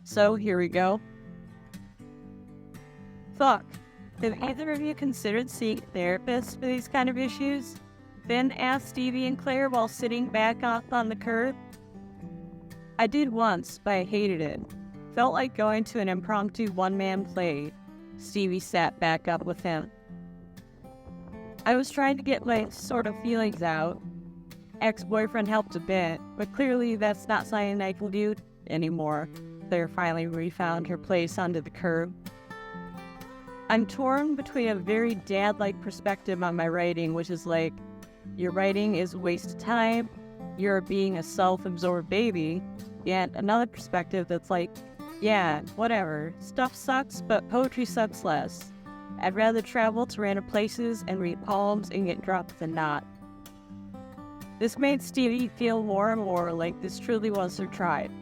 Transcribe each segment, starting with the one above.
So here we go. Fuck. Have either of you considered seeing therapists for these kind of issues? Finn asked Stevie and Claire while sitting back off on the curb. I did once, but I hated it. Felt like going to an impromptu one-man play. Stevie sat back up with him. I was trying to get my sort of feelings out. Ex-boyfriend helped a bit, but clearly that's not something I can do anymore. Claire finally refound her place under the curb. I'm torn between a very dad-like perspective on my writing, which is like, your writing is a waste of time, you're being a self-absorbed baby, and another perspective that's like, yeah, whatever, stuff sucks, but poetry sucks less. I'd rather travel to random places and read poems and get dropped than not. This made Stevie feel more and more like this truly was her tribe.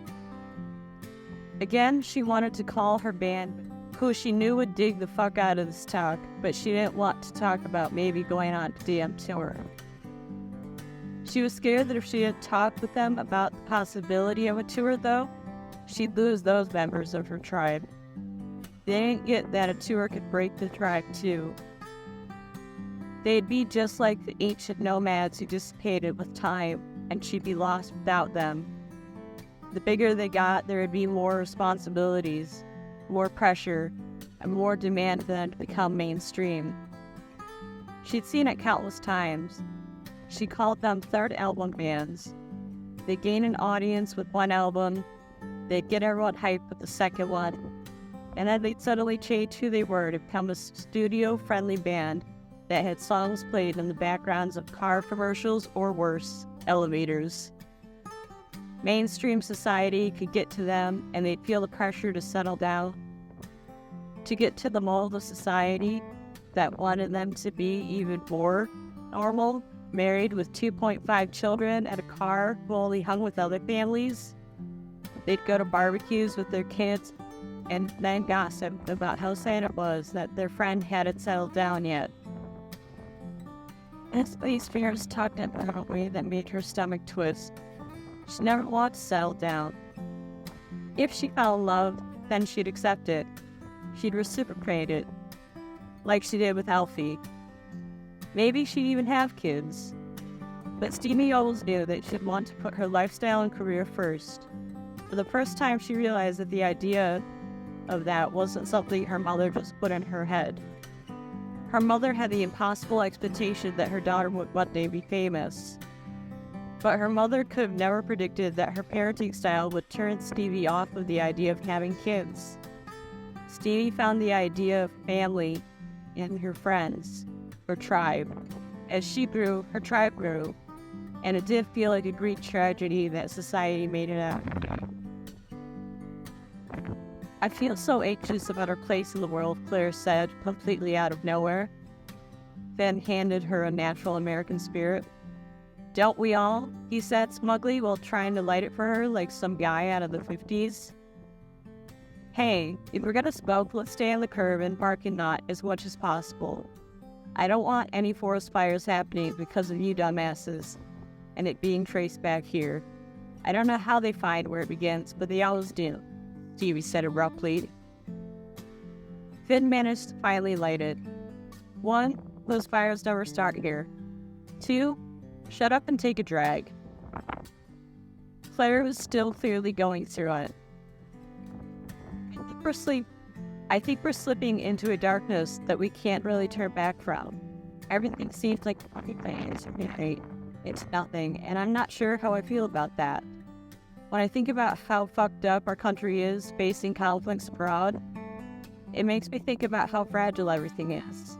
Again, she wanted to call her band, who she knew would dig the fuck out of this talk, but she didn't want to talk about maybe going on to DM tour. She was scared that if she had talked with them about the possibility of a tour, though, she'd lose those members of her tribe. They didn't get that a tour could break the tribe, too. They'd be just like the ancient nomads who dissipated with time, and she'd be lost without them. The bigger they got, there would be more responsibilities, more pressure, and more demand for them to become mainstream. She'd seen it countless times. She called them third album bands. They'd gain an audience with one album, they'd get everyone hyped with the second one, and then they'd suddenly change who they were to become a studio-friendly band that had songs played in the backgrounds of car commercials or worse, elevators. Mainstream society could get to them and they'd feel the pressure to settle down, to get to the mold of society that wanted them to be even more normal, married with 2.5 children and a car who only hung with other families. They'd go to barbecues with their kids and then gossip about how sad it was that their friend hadn't settled down yet. As these fears tugged at her in a way that made her stomach twist. She never wanted to settle down. If she fell in love, then she'd accept it. She'd reciprocate it, like she did with Alfie. Maybe she'd even have kids. But Stevie always knew that she'd want to put her lifestyle and career first. For the first time, she realized that the idea of that wasn't something her mother just put in her head. Her mother had the impossible expectation that her daughter would one day be famous. But her mother could have never predicted that her parenting style would turn Stevie off of the idea of having kids. Stevie found the idea of family in her friends, her tribe. As she grew, her tribe grew, and it did feel like a Greek tragedy that society made it out. I feel so anxious about her place in the world, Claire said, completely out of nowhere. Finn handed her a natural American spirit. Don't we all? He said smugly while trying to light it for her like some guy out of the 50s. Hey, if we're gonna smoke, let's stay on the curb and parking lot as much as possible. I don't want any forest fires happening because of you dumbasses, and it being traced back here. I don't know how they find where it begins, but they always do, Stevie said abruptly. Finn managed to finally light it. 1, those fires never start here. 2, shut up and take a drag. Claire was still clearly going through it. I think we're slipping into a darkness that we can't really turn back from. Everything seems like it's nothing, and I'm not sure how I feel about that. When I think about how fucked up our country is facing conflicts abroad, it makes me think about how fragile everything is.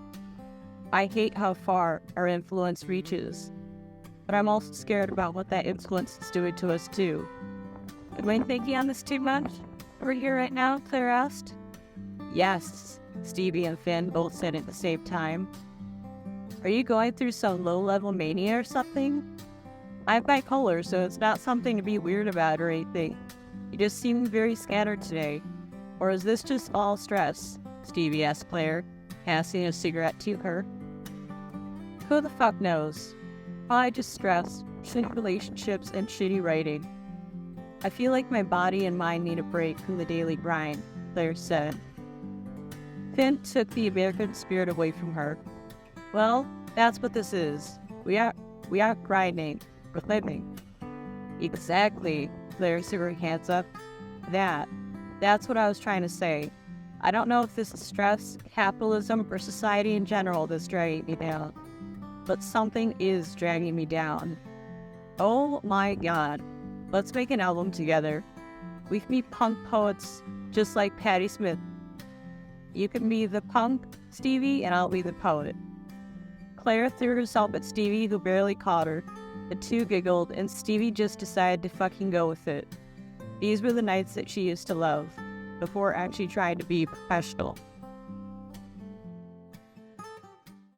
I hate how far our influence reaches, but I'm also scared about what that influence is doing to us too. Am I thinking on this too much? Over here right now? Claire asked. Yes, Stevie and Finn both said at the same time. Are you going through some low-level mania or something? I'm bipolar, so it's not something to be weird about or anything. You just seem very scattered today. Or is this just all stress? Stevie asked Claire, passing a cigarette to her. Who the fuck knows? Probably just stress, shitty relationships, and shitty writing. I feel like my body and mind need a break from the daily grind, Claire said. Finn took the American spirit away from her. Well, that's what this is. We are grinding. We're living. Exactly, Claire threw her hands up. That's what I was trying to say. I don't know if this is stress, capitalism, or society in general that's dragging me down. But something is dragging me down. Oh my god. Let's make an album together. We can be punk poets just like Patti Smith. You can be the punk, Stevie, and I'll be the poet. Claire threw herself at Stevie, who barely caught her. The two giggled, and Stevie just decided to fucking go with it. These were the nights that she used to love, before actually trying to be professional.